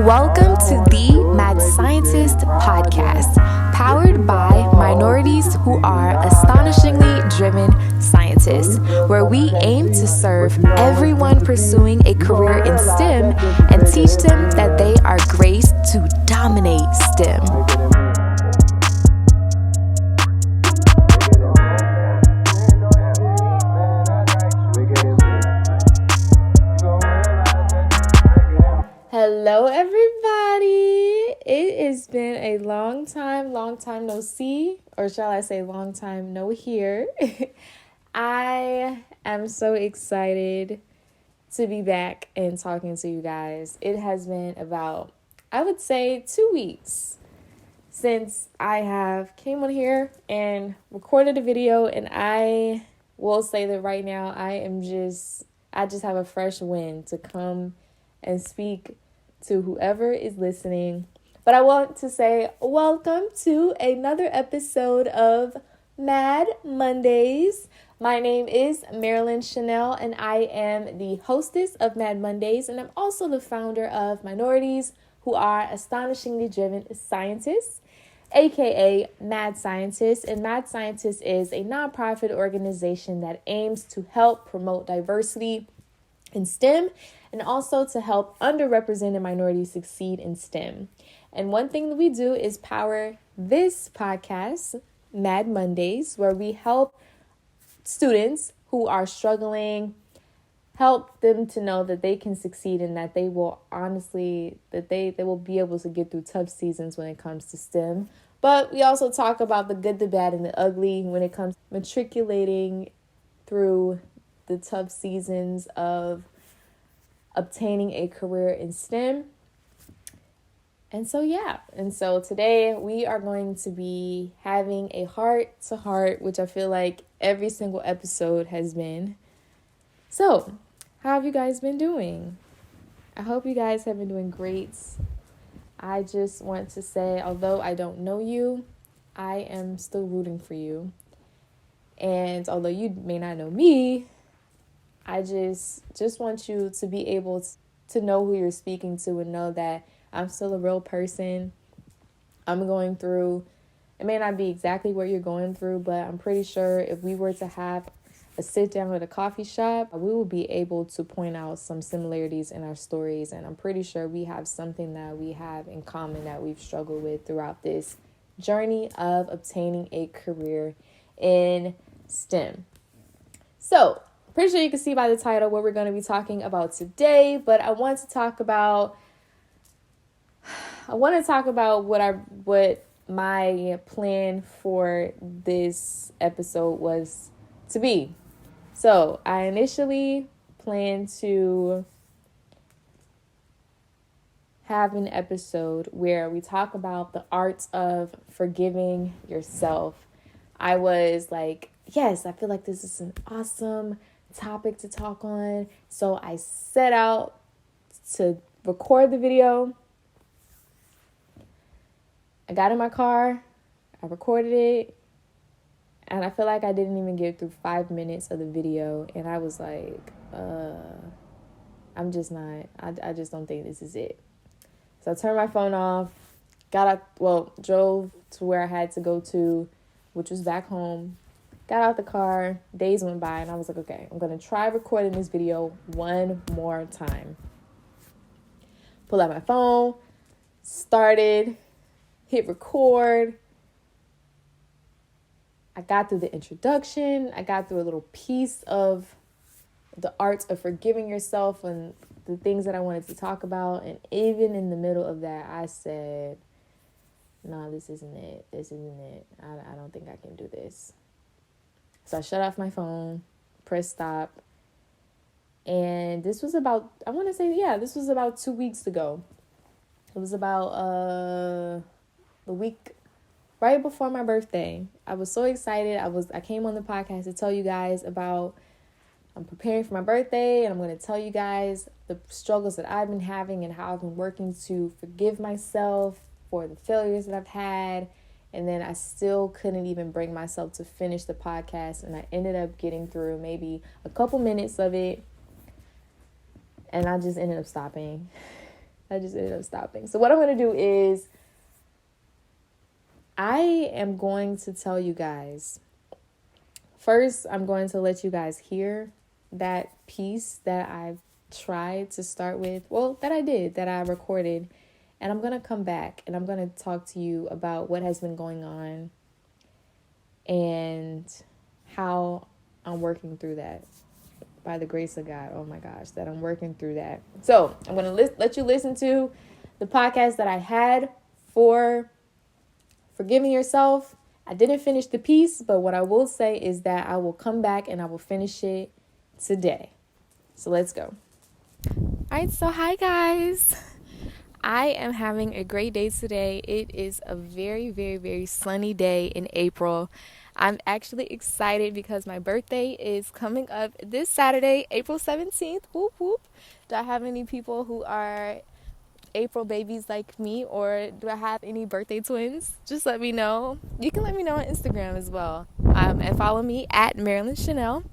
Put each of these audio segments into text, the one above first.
Welcome to the Mad Scientist podcast, powered by minorities who are astonishingly driven scientists, where we aim to serve everyone pursuing a career in STEM and teach them that they are graced to dominate STEM. Hello, everybody. It has been a long time no see, or shall I say long time no hear. I am so excited to be back and talking to you guys. It has been about, I would say, 2 weeks since I have came on here and recorded a video, and I will say that right now I just have a fresh wind to come and speak to whoever is listening. But I want to say welcome to another episode of Mad Mondays. My name is Marilyn Chanel, and I am the hostess of Mad Mondays, and I'm also the founder of Minorities Who Are Astonishingly Driven Scientists, aka Mad Scientists. And Mad Scientists is a nonprofit organization that aims to help promote diversity in STEM and also to help underrepresented minorities succeed in STEM. And one thing that we do is power this podcast, Mad Mondays, where we help students who are struggling, help them to know that they can succeed and that they will they will be able to get through tough seasons when it comes to STEM. But we also talk about the good, the bad, and the ugly when it comes to matriculating through the tough seasons of obtaining a career in STEM. And so today we are going to be having a heart-to-heart, which I feel like every single episode has been. So, how have you guys been doing? I hope you guys have been doing great. I just want to say, although I don't know you, I am still rooting for you. And although you may not know me, I just want you to be able to know who you're speaking to and know that I'm still a real person. I'm going through, it may not be exactly what you're going through, but I'm pretty sure if we were to have a sit down at a coffee shop, we will be able to point out some similarities in our stories. And I'm pretty sure we have something that we have in common that we've struggled with throughout this journey of obtaining a career in STEM. So, pretty sure you can see by the title what we're going to be talking about today, but I want to talk about what my plan for this episode was to be. So, I initially planned to have an episode where we talk about the art of forgiving yourself. I was like, yes, I feel like this is an awesome topic to talk on. So I set out to record the video. I got in my car, I recorded it, and I feel like I didn't even get through 5 minutes of the video, and I was like, I just don't think this is it. So I turned my phone off, drove to where I had to go to, which was back home. Got out the car, days went by, and I was like, okay, I'm going to try recording this video one more time. Pull out my phone, started, hit record. I got through the introduction. I got through a little piece of the art of forgiving yourself and the things that I wanted to talk about. And even in the middle of that, I said, no, this isn't it. I don't think I can do this. So I shut off my phone, pressed stop, and this was about 2 weeks ago. It was about the week right before my birthday. I was so excited. I came on the podcast to tell you guys about, I'm preparing for my birthday, and I'm going to tell you guys the struggles that I've been having and how I've been working to forgive myself for the failures that I've had. And then I still couldn't even bring myself to finish the podcast. And I ended up getting through maybe a couple minutes of it. And I just ended up stopping. I just ended up stopping. So what I'm going to do is I am going to tell you guys. First, I'm going to let you guys hear that piece that I've tried to start with. Well, that I recorded. And I'm going to come back and I'm going to talk to you about what has been going on and how I'm working through that. By the grace of God, oh my gosh, that I'm working through that. So I'm going to let you listen to the podcast that I had for forgiving yourself. I didn't finish the piece, but what I will say is that I will come back and I will finish it today. So let's go. All right, so hi guys. I am having a great day today. It is a very, very, very sunny day in April. I'm actually excited because my birthday is coming up this Saturday, April 17th. Whoop, whoop. Do I have any people who are April babies like me, or do I have any birthday twins? Just let me know. You can let me know on Instagram as well. And follow me at Marilyn Chanel.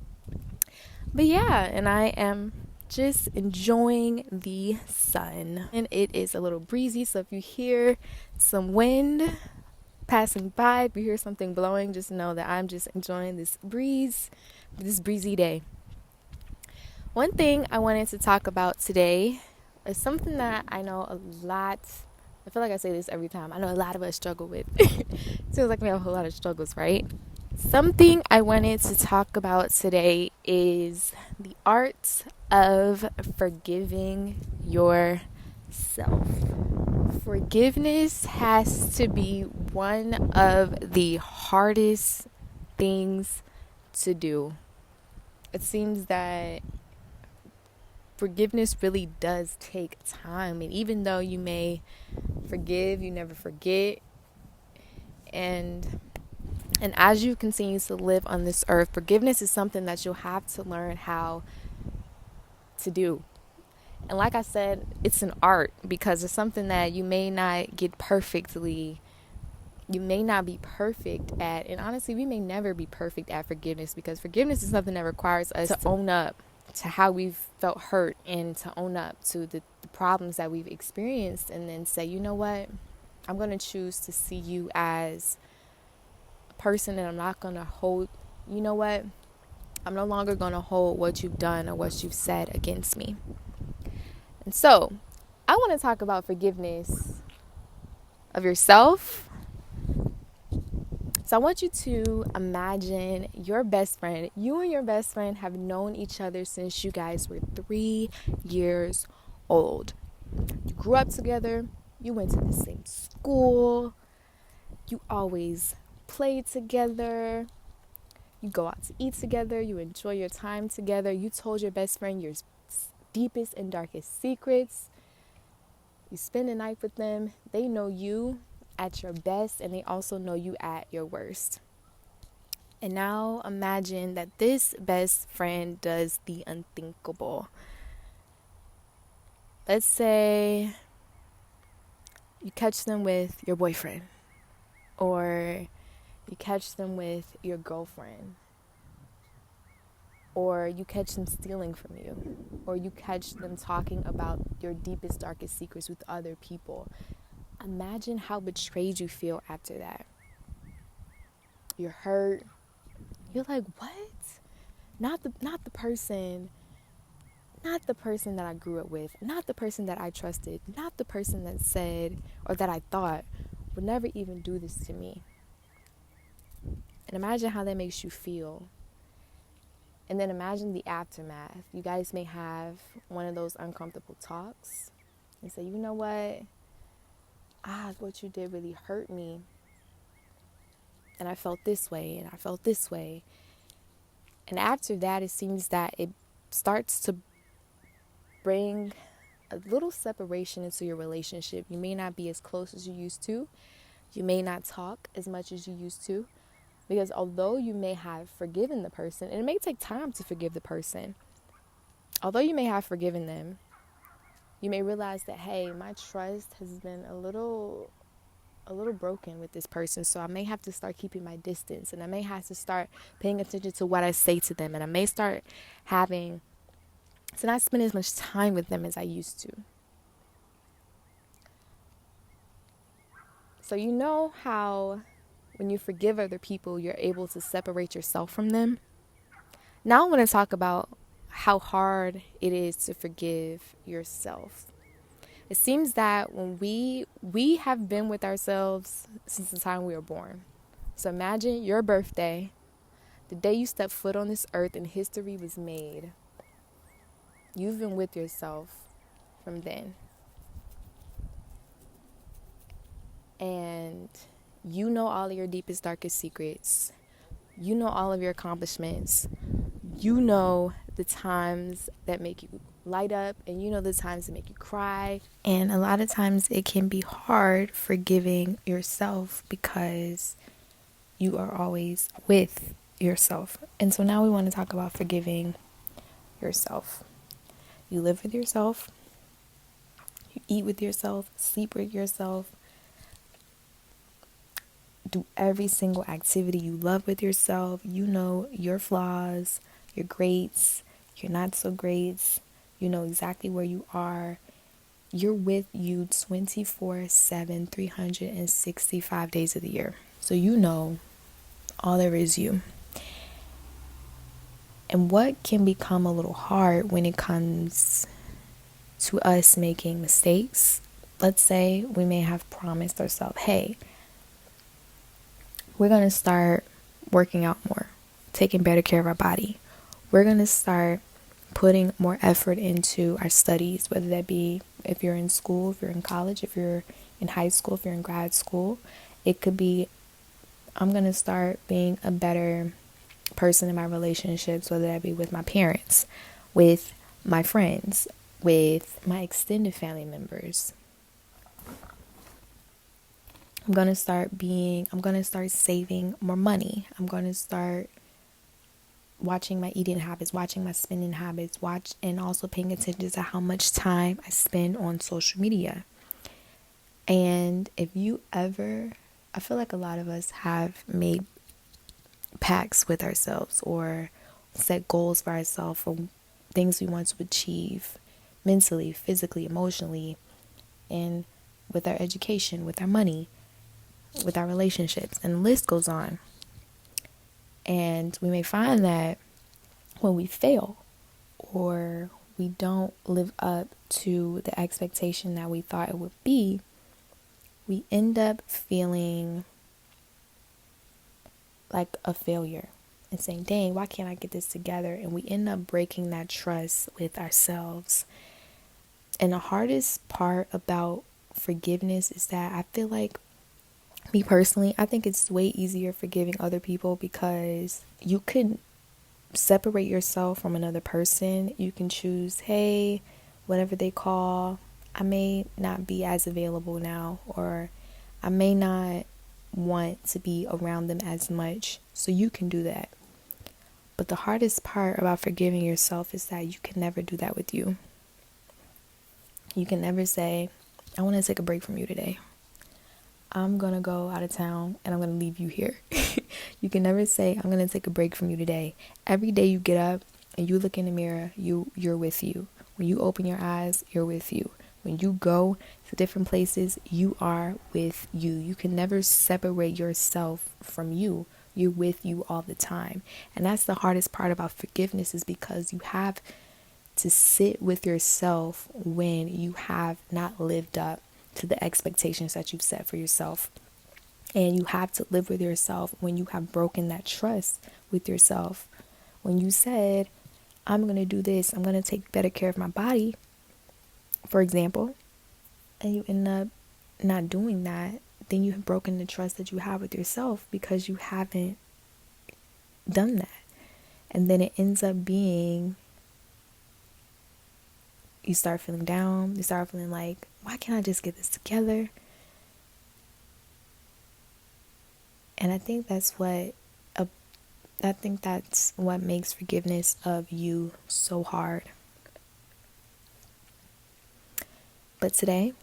But yeah, and I am just enjoying the sun. And it is a little breezy, so if you hear some wind passing by, if you hear something blowing, just know that I'm just enjoying this breeze, this breezy day. One thing I wanted to talk about today is something that I know a lot, I feel like I say this every time, I know a lot of us struggle with. It feels like we have a whole lot of struggles, right? Something I wanted to talk about today is the art of forgiving yourself. Forgiveness has to be one of the hardest things to do. It seems that forgiveness really does take time, and even though you may forgive, you never forget. And as you continue to live on this earth, forgiveness is something that you'll have to learn how to do. And like I said, it's an art because it's something that you may not get perfectly. You may not be perfect at. And honestly, we may never be perfect at forgiveness, because forgiveness is something that requires us to own up to how we've felt hurt and to own up to the problems that we've experienced, and then say, you know what? I'm going to choose to see you as a person, and I'm not going to hold, you know what? I'm no longer going to hold what you've done or what you've said against me. And so, I want to talk about forgiveness of yourself. So I want you to imagine your best friend. You and your best friend have known each other since you guys were 3 years old. You grew up together. You went to the same school. You always played together. You go out to eat together. You enjoy your time together. You told your best friend your deepest and darkest secrets. You spend the night with them. They know you at your best, and they also know you at your worst. And now imagine that this best friend does the unthinkable. Let's say you catch them with your boyfriend, or you catch them with your girlfriend, or you catch them stealing from you, or you catch them talking about your deepest, darkest secrets with other people. Imagine how betrayed you feel after that. You're hurt. You're like, what? Not the person that I grew up with, not the person that I trusted, not the person that said or that I thought would never even do this to me. And imagine how that makes you feel. And then imagine the aftermath. You guys may have one of those uncomfortable talks and say, you know what? What you did really hurt me. And I felt this way, and I felt this way. And after that, it seems that it starts to bring a little separation into your relationship. You may not be as close as you used to. You may not talk as much as you used to. Because although you may have forgiven the person, and it may take time to forgive the person, although you may have forgiven them, you may realize that, hey, my trust has been a little broken with this person, so I may have to start keeping my distance, and I may have to start paying attention to what I say to them, and I may start having to not spend as much time with them as I used to. So you know how when you forgive other people, you're able to separate yourself from them? Now I want to talk about how hard it is to forgive yourself. It seems that when we have been with ourselves since the time we were born. So imagine your birthday, the day you stepped foot on this earth and history was made. You've been with yourself from then. And you know all of your deepest, darkest secrets. You know all of your accomplishments. You know the times that make you light up, and you know the times that make you cry. And a lot of times it can be hard forgiving yourself because you are always with yourself. And so now we want to talk about forgiving yourself. You live with yourself. You eat with yourself, sleep with yourself, do every single activity you love with yourself. You know your flaws, your greats, your not so greats. You know exactly where you are. You're with you 24/7, 365 days of the year. So you know all there is you. And what can become a little hard when it comes to us making mistakes? Let's say we may have promised ourselves, hey, we're going to start working out more, taking better care of our body. We're going to start putting more effort into our studies, whether that be if you're in school, if you're in college, if you're in high school, if you're in grad school. It could be, I'm going to start being a better person in my relationships, whether that be with my parents, with my friends, with my extended family members. I'm going to start saving more money. I'm going to start watching my eating habits, watching my spending habits, and also paying attention to how much time I spend on social media. And if you ever, I feel like a lot of us have made pacts with ourselves or set goals for ourselves for things we want to achieve mentally, physically, emotionally, and with our education, with our money, with our relationships, and the list goes on. And we may find that when we fail or we don't live up to the expectation that we thought it would be, we end up feeling like a failure and saying, dang, why can't I get this together? And we end up breaking that trust with ourselves. And the hardest part about forgiveness is that I feel like, me personally, I think it's way easier forgiving other people because you can separate yourself from another person. You can choose, hey, whatever they call, I may not be as available now, or I may not want to be around them as much. So you can do that. But the hardest part about forgiving yourself is that you can never do that with you. You can never say, I want to take a break from you today. I'm going to go out of town and I'm going to leave you here. You can never say, I'm going to take a break from you today. Every day you get up and you look in the mirror, you're with you. When you open your eyes, you're with you. When you go to different places, you are with you. You can never separate yourself from you. You're with you all the time. And that's the hardest part about forgiveness, is because you have to sit with yourself when you have not lived up to the expectations that you've set for yourself. And you have to live with yourself when you have broken that trust with yourself. When you said, I'm going to do this, I'm going to take better care of my body, for example, and you end up not doing that, then you have broken the trust that you have with yourself because you haven't done that. And then it ends up being, you start feeling down, you start feeling like, why can't I just get this together? And I think that's what makes forgiveness of you so hard. But today,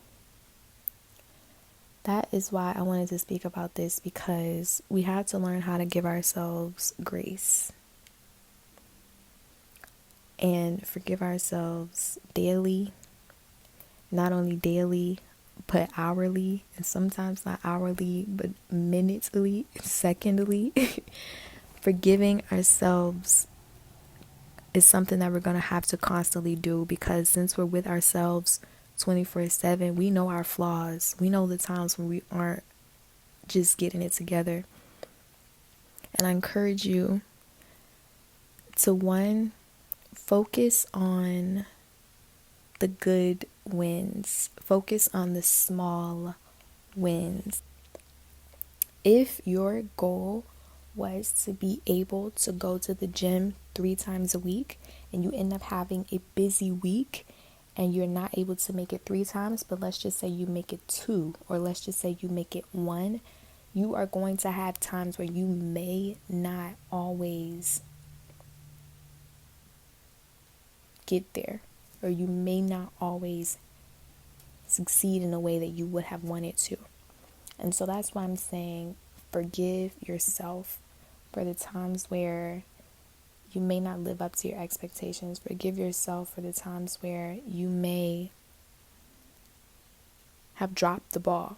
that is why I wanted to speak about this, because we have to learn how to give ourselves grace and forgive ourselves daily. Not only daily, put hourly, and sometimes not hourly, but minutely, secondly. Forgiving ourselves is something that we're going to have to constantly do, because since we're with ourselves 24/7, we know our flaws. We know the times when we aren't just getting it together. And I encourage you to, one, focus on the good wins. Focus on the small wins. If your goal was to be able to go to the gym 3 times a week and you end up having a busy week and you're not able to make it 3 times, but let's just say you make it 2, or let's just say you make it 1, you are going to have times where you may not always get there, or you may not always succeed in a way that you would have wanted to. And so that's why I'm saying forgive yourself for the times where you may not live up to your expectations. Forgive yourself for the times where you may have dropped the ball.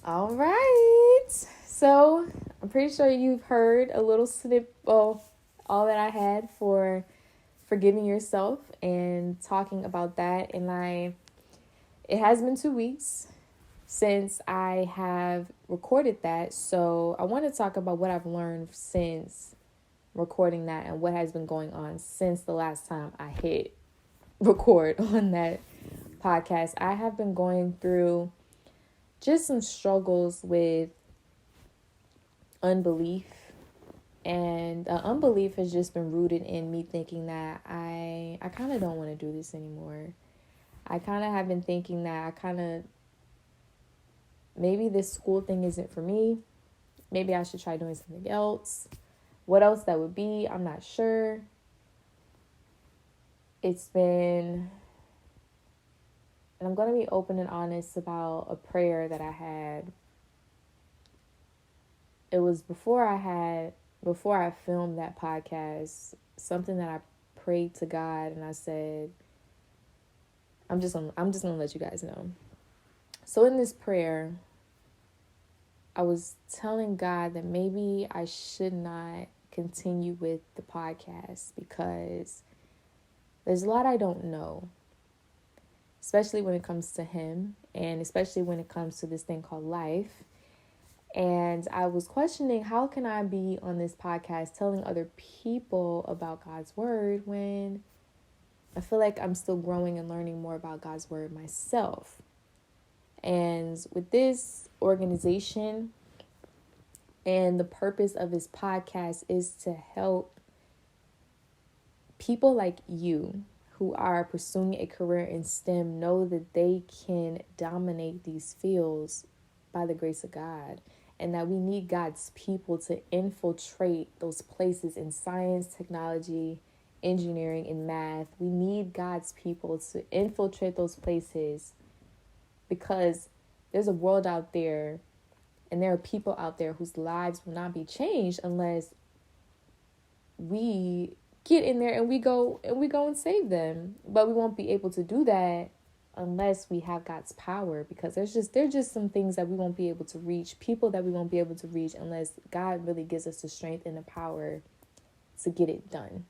All right. So I'm pretty sure you've heard a little snip of all that I had for forgiving yourself and talking about that. And it has been 2 weeks since I have recorded that. So I want to talk about what I've learned since recording that and what has been going on since the last time I hit record on that podcast. I have been going through just some struggles with unbelief, and unbelief has just been rooted in me thinking that I kind of don't want to do this anymore. I kind of have been thinking that maybe this school thing isn't for me. Maybe I should try doing something else. What else that would be, I'm not sure. It's been, and I'm going to be open and honest about a prayer that I had. It was before I filmed that podcast, something that I prayed to God, and I said, I'm just gonna let you guys know. So in this prayer, I was telling God that maybe I should not continue with the podcast because there's a lot I don't know, especially when it comes to Him, and especially when it comes to this thing called life. And I was questioning, how can I be on this podcast telling other people about God's word when I feel like I'm still growing and learning more about God's word myself? And with this organization, and the purpose of this podcast is to help people like you who are pursuing a career in STEM know that they can dominate these fields by the grace of God. And that we need God's people to infiltrate those places in science, technology, engineering, and math. We need God's people to infiltrate those places because there's a world out there and there are people out there whose lives will not be changed unless we get in there and we go and save them. But we won't be able to do that unless we have God's power, because there's just some things that we won't be able to reach, people that we won't be able to reach unless God really gives us the strength and the power to get it done.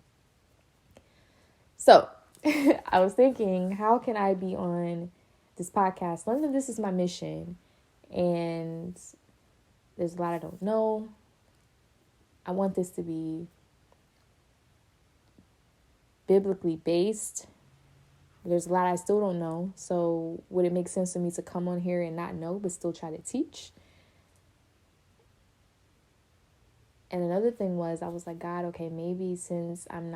So I was thinking, how can I be on this podcast? London, this is my mission, and there's a lot I don't know. I want this to be biblically based. There's a lot I still don't know. So would it make sense for me to come on here and not know, but still try to teach? And another thing was, I was like, God, okay, maybe since I'm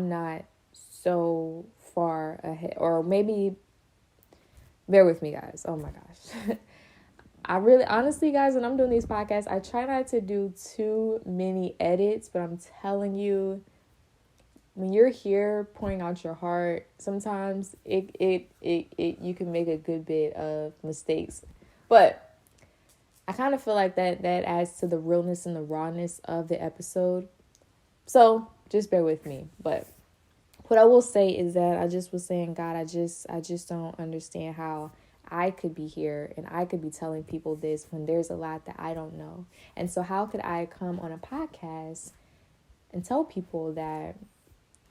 not so far ahead, or maybe, bear with me, guys. Oh my gosh. I really, honestly, guys, when I'm doing these podcasts, I try not to do too many edits, but I'm telling you, when you're here pouring out your heart, sometimes it you can make a good bit of mistakes. But I kind of feel like that adds to the realness and the rawness of the episode. So just bear with me. But what I will say is that I just was saying, God, I just don't understand how I could be here and I could be telling people this when there's a lot that I don't know. And so how could I come on a podcast and tell people that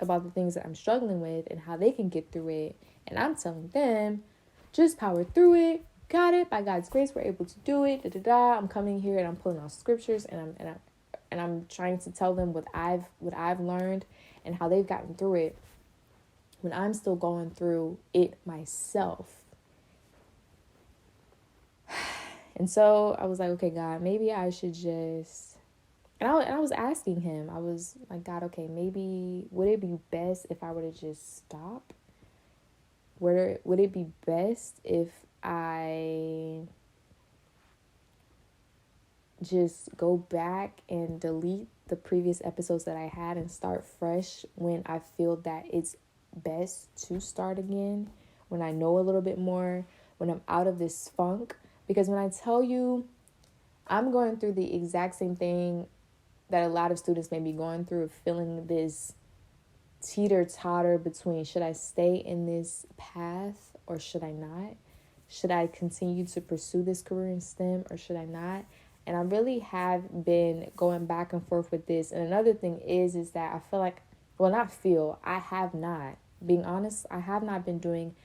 about the things that I'm struggling with and how they can get through it? And I'm telling them, just power through it. Got it. By God's grace, we're able to do it. I'm coming here and I'm pulling out scriptures and I'm trying to tell them what I've learned and how they've gotten through it when I'm still going through it myself. And so I was like, okay, God, maybe I should just, and I was asking him, I was like, God, okay, maybe would it be best if I were to just stop? Would it be best if I just go back and delete the previous episodes that I had and start fresh when I feel that it's best to start again, when I know a little bit more, when I'm out of this funk? Because when I tell you, I'm going through the exact same thing that a lot of students may be going through, of feeling this teeter-totter between, should I stay in this path or should I not? Should I continue to pursue this career in STEM or should I not? And I really have been going back and forth with this. And another thing is that I feel like, I have not, being honest, I have not been doing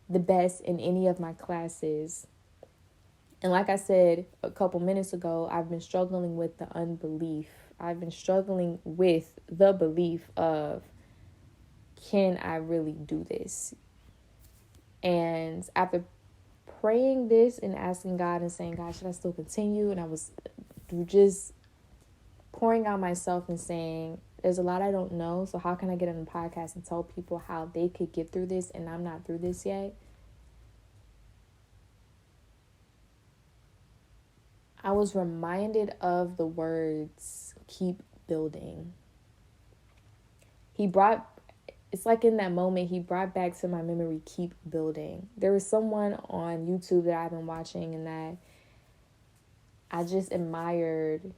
the best in any of my classes. And like I said a couple minutes ago, I've been struggling with the unbelief. I've been struggling with the belief of, can I really do this? And after praying this and asking God and saying, God, should I still continue? And I was just pouring out myself and saying, there's a lot I don't know. So how can I get on the podcast and tell people how they could get through this and I'm not through this yet? I was reminded of the words, keep building. It's like in that moment, he brought back to my memory, keep building. There was someone on YouTube that I've been watching and that I just admired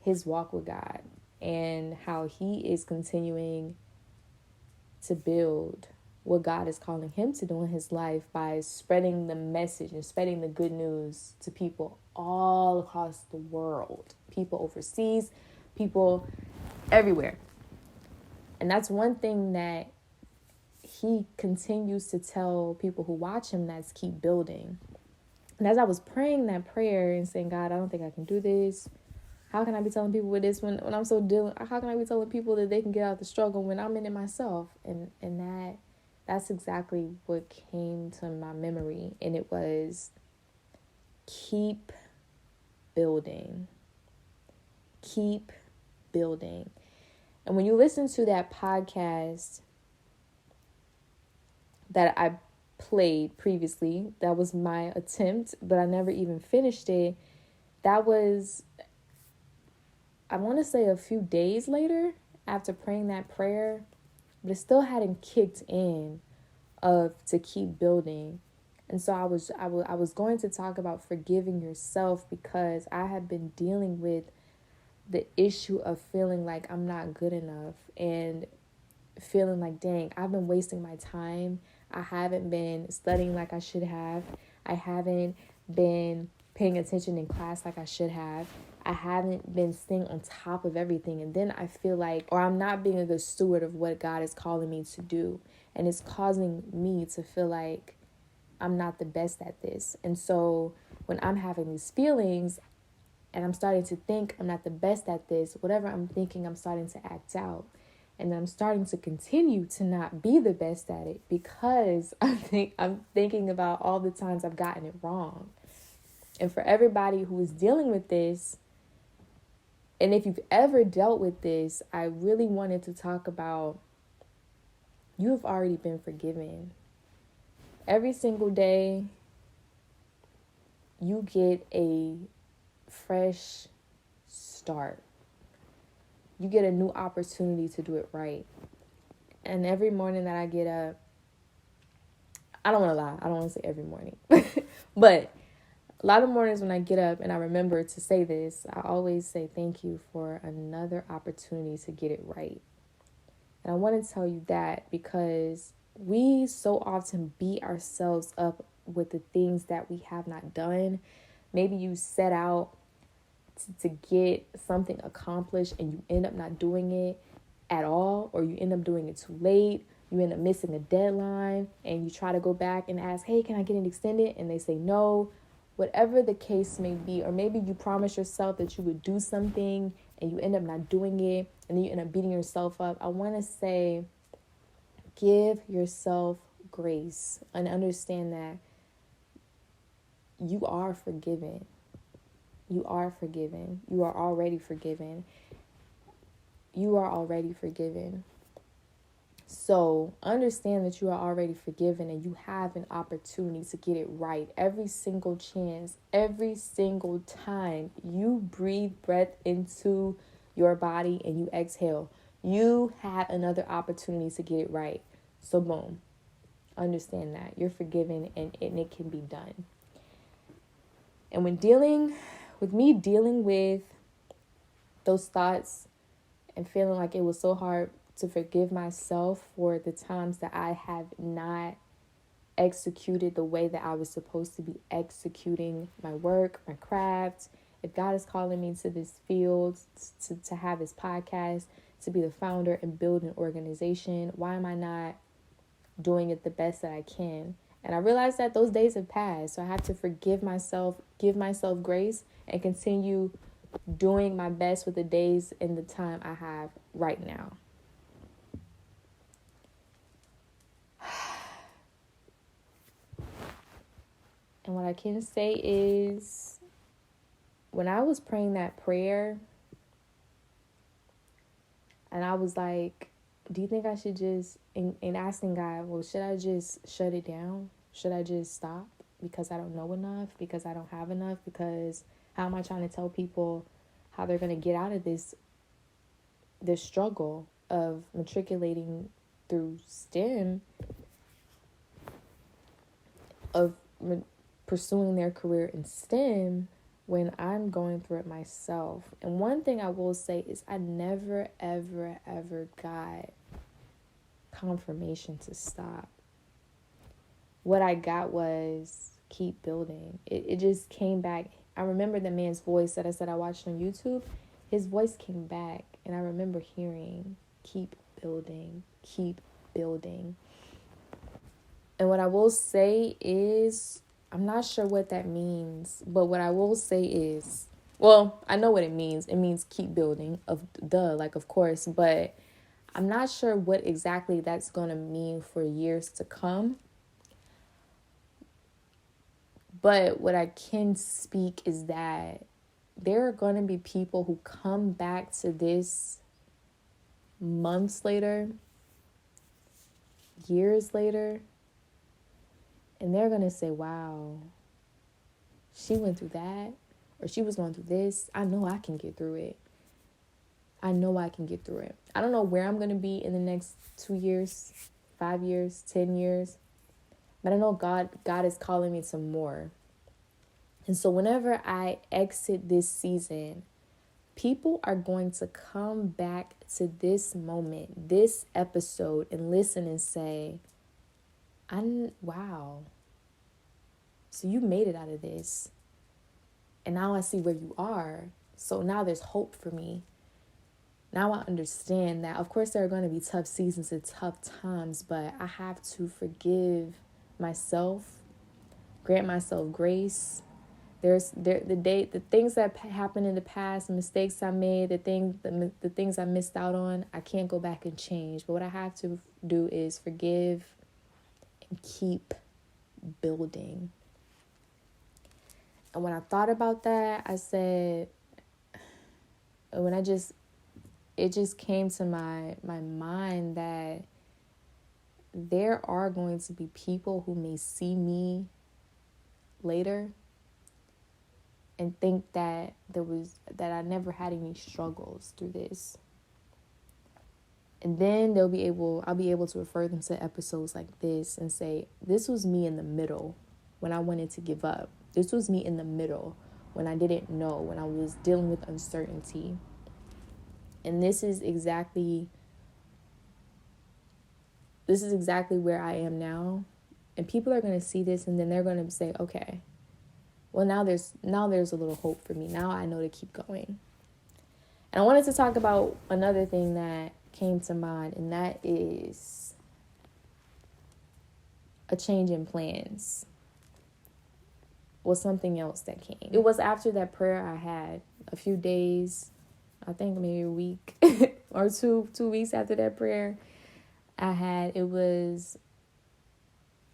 his walk with God and how he is continuing to build what God is calling him to do in his life by spreading the message and spreading the good news to people all across the world, people overseas, people everywhere. And that's one thing that he continues to tell people who watch him, that's keep building. And as I was praying that prayer and saying, God, I don't think I can do this. How can I be telling people with this when I'm so dealing? How can I be telling people that they can get out the struggle when I'm in it myself? And that's exactly what came to my memory. And it was, keep building. Keep building. And when you listen to that podcast that I played previously, that was my attempt, but I never even finished it. That was, I want to say, a few days later after praying that prayer, but it still hadn't kicked in of to keep building. And so I was going to talk about forgiving yourself, because I have been dealing with the issue of feeling like I'm not good enough and feeling like, dang, I've been wasting my time. I haven't been studying like I should have. I haven't been paying attention in class like I should have. I haven't been staying on top of everything. And then I feel like, or I'm not being a good steward of what God is calling me to do. And it's causing me to feel like I'm not the best at this. And so when I'm having these feelings and I'm starting to think I'm not the best at this, whatever I'm thinking, I'm starting to act out. And I'm starting to continue to not be the best at it, because I'm thinking about all the times I've gotten it wrong. And for everybody who is dealing with this, and if you've ever dealt with this, I really wanted to talk about, you have already been forgiven. Every single day, you get a fresh start. You get a new opportunity to do it right. And every morning that I get up, I don't want to lie, I don't want to say every morning, but a lot of mornings when I get up and I remember to say this, I always say thank you for another opportunity to get it right. And I want to tell you that because we so often beat ourselves up with the things that we have not done. Maybe you set out to get something accomplished and you end up not doing it at all, or you end up doing it too late. You end up missing a deadline and you try to go back and ask, hey, can I get it extended? And they say no. Whatever the case may be, or maybe you promised yourself that you would do something and you end up not doing it, and then you end up beating yourself up. I want to say, give yourself grace and understand that you are forgiven. You are forgiven. You are already forgiven. You are already forgiven. So understand that you are already forgiven and you have an opportunity to get it right every single chance, every single time you breathe breath into your body and you exhale. You have another opportunity to get it right. So boom, understand that you're forgiven and it can be done. And when dealing with those thoughts and feeling like it was so hard to forgive myself for the times that I have not executed the way that I was supposed to be executing my work, my craft. If God is calling me to this field, to have this podcast, to be the founder and build an organization, why am I not doing it the best that I can? And I realized that those days have passed. So I have to forgive myself, give myself grace, and continue doing my best with the days and the time I have right now. And what I can say is, when I was praying that prayer, and I was like, do you think I should just, in asking God, well, should I just shut it down? Should I just stop because I don't know enough, because I don't have enough, because how am I trying to tell people how they're going to get out of this struggle of matriculating through STEM, of pursuing their career in STEM when I'm going through it myself? And one thing I will say is I never, ever, ever got confirmation to stop. What I got was keep building. It just came back. I remember the man's voice that I said I watched on YouTube. His voice came back and I remember hearing, keep building, keep building. And what I will say is, I'm not sure what that means, but what I will say is, well, I know what it means. It means keep building, of course, but I'm not sure what exactly that's going to mean for years to come. But what I can speak is that there are going to be people who come back to this months later, years later, and they're going to say, wow, she went through that, or she was going through this. I know I can get through it. I know I can get through it. I don't know where I'm going to be in the next 2 years, 5 years, 10 years, but I know God is calling me to more. And so whenever I exit this season, people are going to come back to this moment, this episode, and listen and say, wow. So you made it out of this. And now I see where you are. So now there's hope for me. Now I understand that, of course, there are going to be tough seasons and tough times, but I have to forgive myself, grant myself grace. The things that happened in the past, the mistakes I made, the things I missed out on, I can't go back and change. But what I have to do is forgive and keep building. And when I thought about that, I said, it just came to my mind that there are going to be people who may see me later and think that I never had any struggles through this. And then I'll be able to refer them to episodes like this and say, this was me in the middle when I wanted to give up. This was me in the middle when I didn't know, when I was dealing with uncertainty. And this is exactly this is exactly where I am now. And people are going to see this and then they're going to say, okay, well, now there's a little hope for me. Now I know to keep going. And I wanted to talk about another thing that came to mind, and that is a change in plans. Was something else that came. It was after that prayer I had a few days, I think maybe a week or 2 weeks after that prayer it was,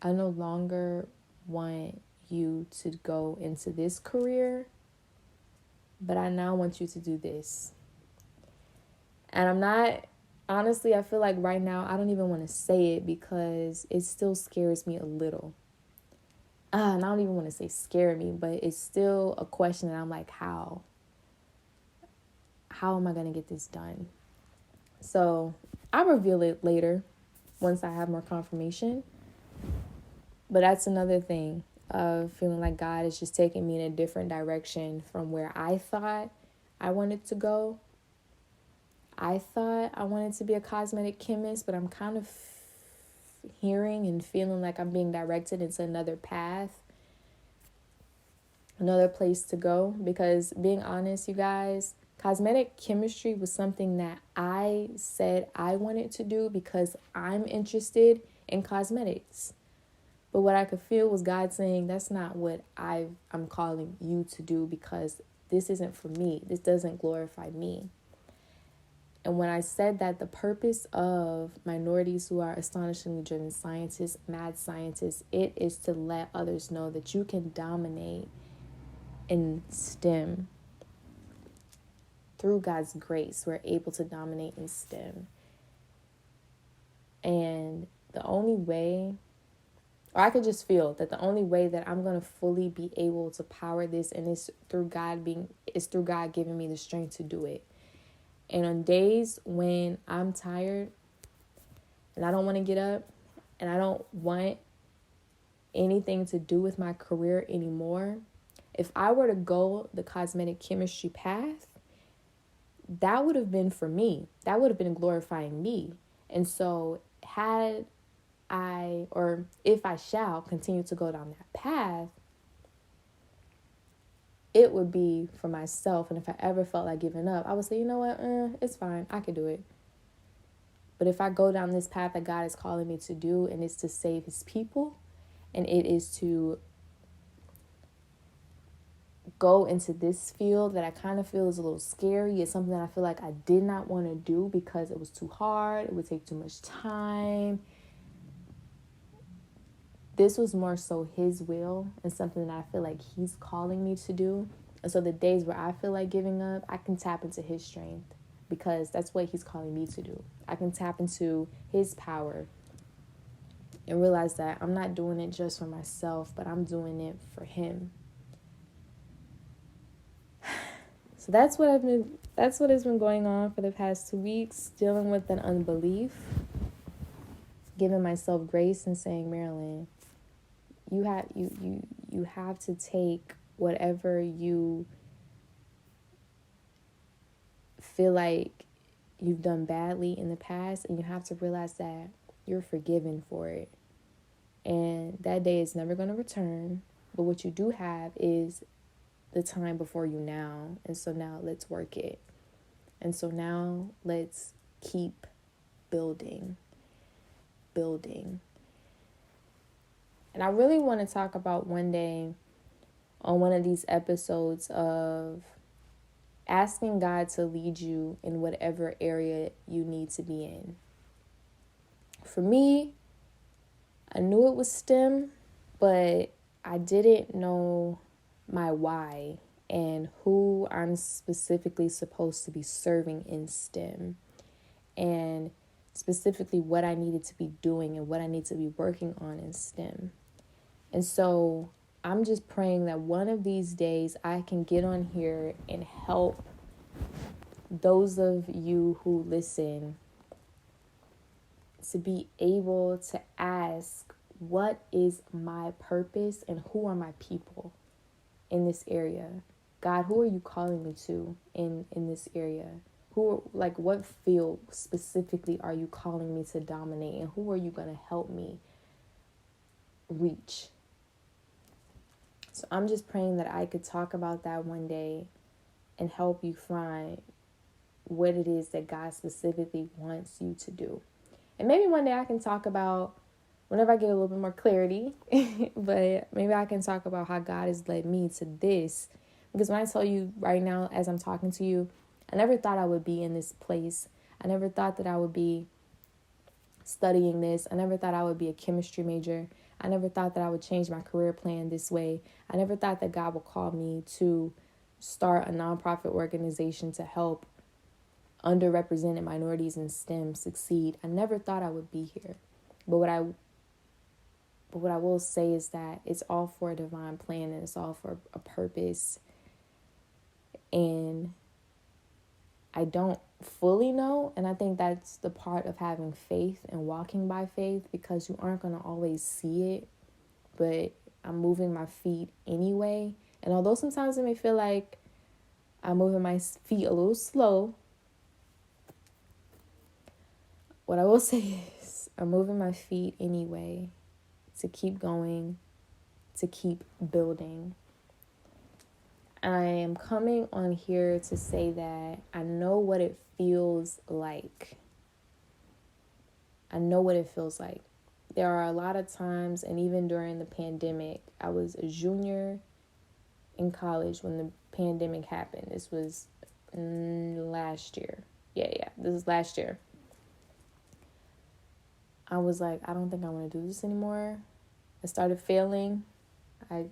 I no longer want you to go into this career, but I now want you to do this. And I'm not, honestly, I feel like right now I don't even want to say it because it still scares me a little. And I don't even want to say scare me, but it's still a question that I'm like, how? How am I going to get this done? So I'll reveal it later once I have more confirmation. But that's another thing of feeling like God is just taking me in a different direction from where I thought I wanted to go. I thought I wanted to be a cosmetic chemist, but I'm kind of hearing and feeling like I'm being directed into another path, another place to go. Because being honest, you guys, cosmetic chemistry was something that I said I wanted to do because I'm interested in cosmetics. But what I could feel was God saying, that's not what I'm calling you to do, because this isn't for me. This doesn't glorify me. And when I said that the purpose of minorities who are astonishingly driven scientists, mad scientists, it is to let others know that you can dominate in STEM. Through God's grace, we're able to dominate in STEM. And the only way, or I could just feel that the only way that I'm going to fully be able to power this, and it's through God giving me the strength to do it. And on days when I'm tired and I don't want to get up and I don't want anything to do with my career anymore, if I were to go the cosmetic chemistry path, that would have been for me. That would have been glorifying me. And so if I shall continue to go down that path, it would be for myself. And if I ever felt like giving up, I would say, you know what, it's fine. I could do it. But if I go down this path that God is calling me to do, and it's to save his people, and it is to go into this field that I kind of feel is a little scary, it's something that I feel like I did not want to do because it was too hard, it would take too much time. This was more so his will and something that I feel like he's calling me to do. And so the days where I feel like giving up, I can tap into his strength because that's what he's calling me to do. I can tap into his power and realize that I'm not doing it just for myself, but I'm doing it for him. So that's what has been going on for the past 2 weeks, dealing with an unbelief, giving myself grace and saying, Marilyn, you have to take whatever you feel like you've done badly in the past, and you have to realize that you're forgiven for it. And that day is never going to return. But what you do have is the time before you now. And so now let's work it. And so now let's keep building. And I really want to talk about one day on one of these episodes of asking God to lead you in whatever area you need to be in. For me, I knew it was STEM, but I didn't know my why and who I'm specifically supposed to be serving in STEM, and specifically what I needed to be doing and what I need to be working on in STEM. And so I'm just praying that one of these days I can get on here and help those of you who listen to be able to ask, what is my purpose and who are my people in this area? God, who are you calling me to in this area? What field specifically are you calling me to dominate, and who are you going to help me reach? So I'm just praying that I could talk about that one day and help you find what it is that God specifically wants you to do. And maybe one day I can talk about, whenever I get a little bit more clarity, but maybe I can talk about how God has led me to this. Because when I tell you right now, as I'm talking to you, I never thought I would be in this place. I never thought that I would be studying this. I never thought I would be a chemistry major. I never thought that I would change my career plan this way. I never thought that God would call me to start a nonprofit organization to help underrepresented minorities in STEM succeed. I never thought I would be here. But what I will say is that it's all for a divine plan, and it's all for a purpose. And I don't fully know. And I think that's the part of having faith and walking by faith, because you aren't going to always see it. But I'm moving my feet anyway. And although sometimes it may feel like I'm moving my feet a little slow, what I will say is I'm moving my feet anyway to keep going, to keep building. I am coming on here to say that I know what it feels like. I know what it feels like. There are a lot of times, and even during the pandemic, I was a junior in college when the pandemic happened. This was last year. Yeah, this is last year. I was like, I don't think I want to do this anymore. I started failing. I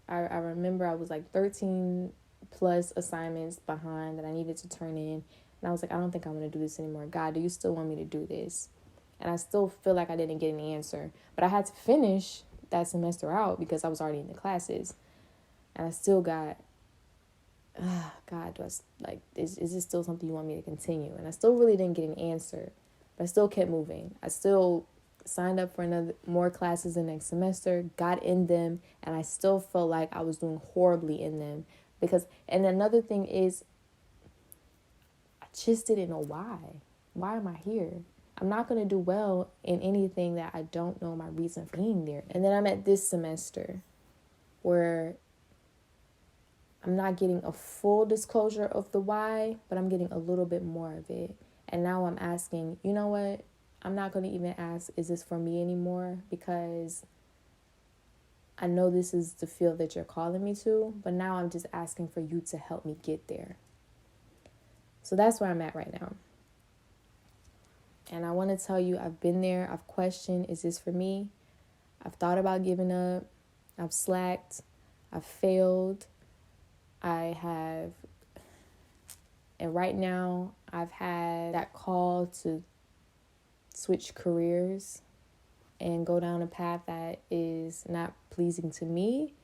remember I was like 13 plus assignments behind that I needed to turn in. And I was like, I don't think I want to do this anymore. God, do you still want me to do this? And I still feel like I didn't get an answer. But I had to finish that semester out because I was already in the classes. And I still got, God, is this still something you want me to continue? And I still really didn't get an answer. But I still kept moving. I still signed up for more classes the next semester, got in them, and I still felt like I was doing horribly in them. And another thing is, I just didn't know why. Why am I here? I'm not going to do well in anything that I don't know my reason for being there. And then I'm at this semester where I'm not getting a full disclosure of the why, but I'm getting a little bit more of it. And now I'm asking, you know what? I'm not going to even ask, is this for me anymore? Because I know this is the field that you're calling me to, but now I'm just asking for you to help me get there. So that's where I'm at right now. And I want to tell you, I've been there. I've questioned, is this for me? I've thought about giving up. I've slacked. I've failed. And right now I've had that call to switch careers and go down a path that is not pleasing to me,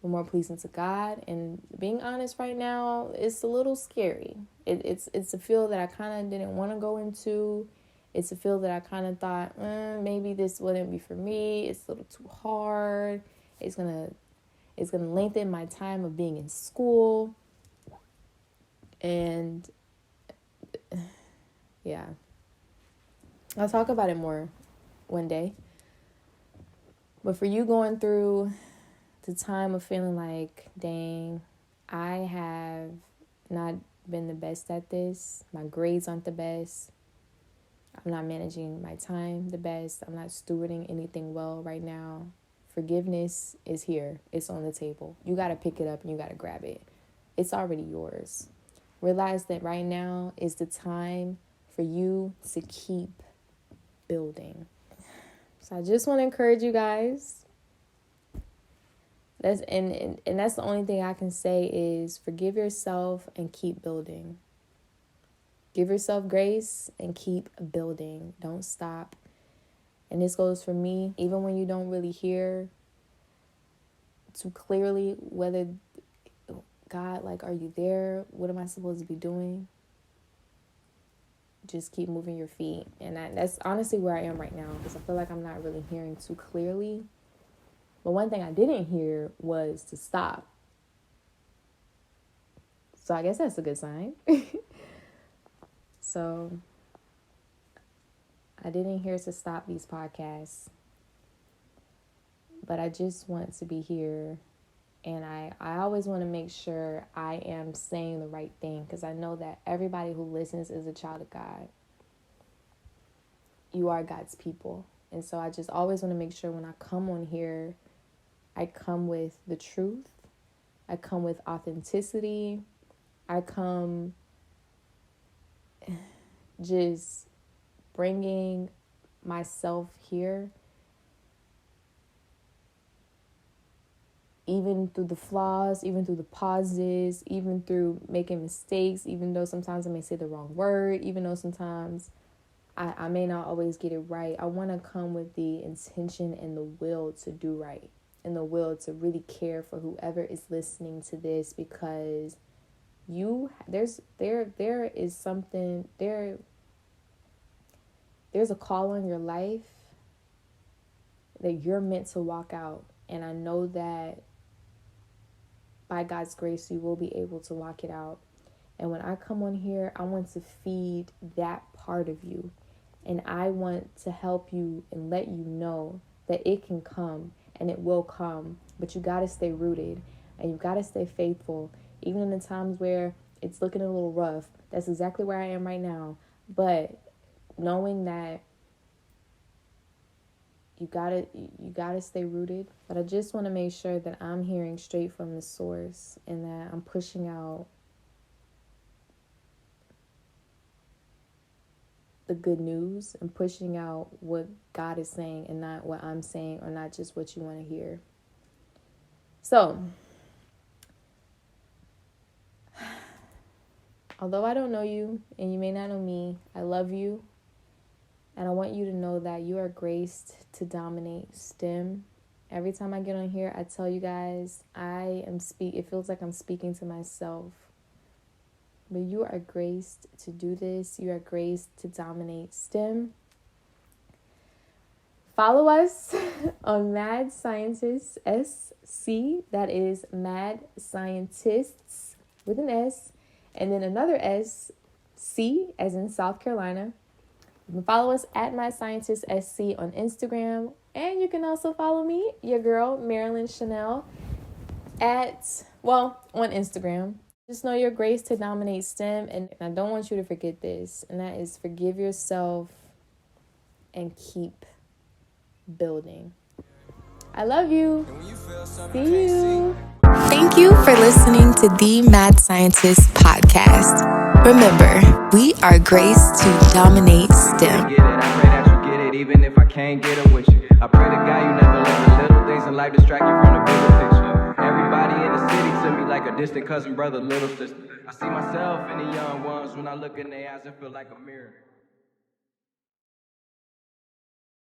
but more pleasing to God. And being honest right now, it's a little scary. It's a field that I kind of didn't want to go into. It's a field that I kind of thought, maybe this wouldn't be for me. It's a little too hard. It's gonna lengthen my time of being in school. And yeah, I'll talk about it more one day. But for you going through the time of feeling like, dang, I have not been the best at this. My grades aren't the best. I'm not managing my time the best. I'm not stewarding anything well right now. Forgiveness is here. It's on the table. You got to pick it up and you got to grab it. It's already yours. Realize that right now is the time for you to keep building. So I just want to encourage you guys. That's the only thing I can say is forgive yourself and keep building. Give yourself grace and keep building. Don't stop. And this goes for me, even when you don't really hear too clearly whether, God, are you there? What am I supposed to be doing? Just keep moving your feet. And that's honestly where I am right now, because I feel like I'm not really hearing too clearly. But one thing I didn't hear was to stop. So I guess that's a good sign. So I didn't here to stop these podcasts, but I just want to be here. And I always want to make sure I am saying the right thing, because I know that everybody who listens is a child of God. You are God's people. And so I just always want to make sure when I come on here, I come with the truth. I come with authenticity. I come just bringing myself here, even through the flaws, even through the pauses, even through making mistakes, even though sometimes I may say the wrong word, even though sometimes I may not always get it right. I want to come with the intention and the will to do right, and the will to really care for whoever is listening to this, because there's a call on your life that you're meant to walk out. And I know that by God's grace, you will be able to walk it out. And when I come on here, I want to feed that part of you. And I want to help you and let you know that it can come and it will come. But you got to stay rooted and you got to stay faithful. Even in the times where it's looking a little rough. That's exactly where I am right now. But knowing that you gotta stay rooted. But I just want to make sure that I'm hearing straight from the source, and that I'm pushing out the good news and pushing out what God is saying and not what I'm saying, or not just what you want to hear. So, although I don't know you and you may not know me, I love you. And I want you to know that you are graced to dominate STEM. Every time I get on here, I tell you guys, it feels like I'm speaking to myself. But you are graced to do this. You are graced to dominate STEM. Follow us on Mad Scientists SC. That is Mad Scientists with an S. And then another S, C, as in South Carolina. You can follow us at Mad Scientists SC on Instagram. And you can also follow me, your girl, Marilyn Chanel, on Instagram. Just know your grace to dominate STEM. And I don't want you to forget this. And that is forgive yourself and keep building. I love you. See you. Thank you for listening to the Mad Scientist podcast. Remember, we are graced to dominate STEM. I pray that you get it, even if I can't get it with you. I pray to God you never let the little things in life distract you from the bigger picture. Everybody in the city to me like a distant cousin, brother, little sister. I see myself in the young ones when I look in their eyes and feel like a mirror.